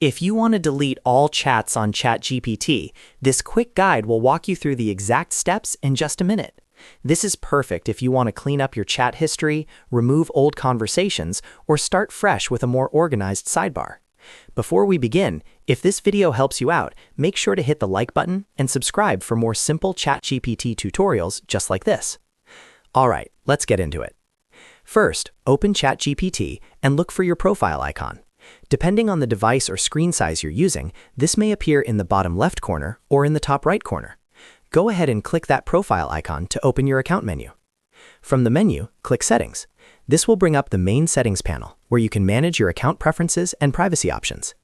If you want to delete all chats on ChatGPT, this quick guide will walk you through the exact steps in just a minute. This is perfect if you want to clean up your chat history, remove old conversations, or start fresh with a more organized sidebar. Before we begin, if this video helps you out, make sure to hit the like button and subscribe for more simple ChatGPT tutorials just like this. Alright, let's get into it. First, open ChatGPT and look for your profile icon. Depending on the device or screen size you're using, this may appear in the bottom left corner or in the top right corner. Go ahead and click that profile icon to open your account menu. From the menu, click Settings. This will bring up the main settings panel, where you can manage your account preferences and privacy options.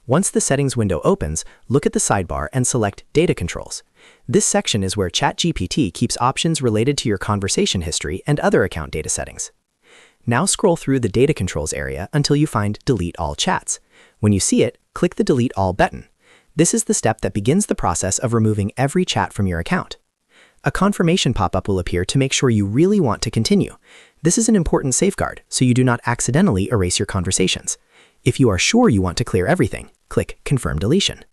Once the settings window opens, look at the sidebar and select Data Controls. This section is where ChatGPT keeps options related to your conversation history and other account data settings. Now scroll through the Data Controls area until you find Delete All Chats. When you see it, click the Delete All button. This is the step that begins the process of removing every chat from your account. A confirmation pop-up will appear to make sure you really want to continue. This is an important safeguard, so you do not accidentally erase your conversations. If you are sure you want to clear everything, click Confirm Deletion.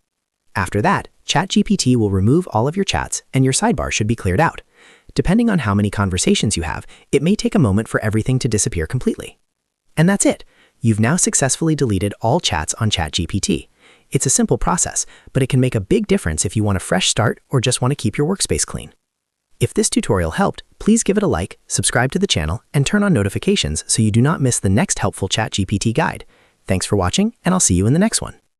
After that, ChatGPT will remove all of your chats and your sidebar should be cleared out. Depending on how many conversations you have, it may take a moment for everything to disappear completely. And that's it. You've now successfully deleted all chats on ChatGPT. It's a simple process, but it can make a big difference if you want a fresh start or just want to keep your workspace clean. If this tutorial helped, please give it a like, subscribe to the channel, and turn on notifications so you do not miss the next helpful ChatGPT guide. Thanks for watching, and I'll see you in the next one.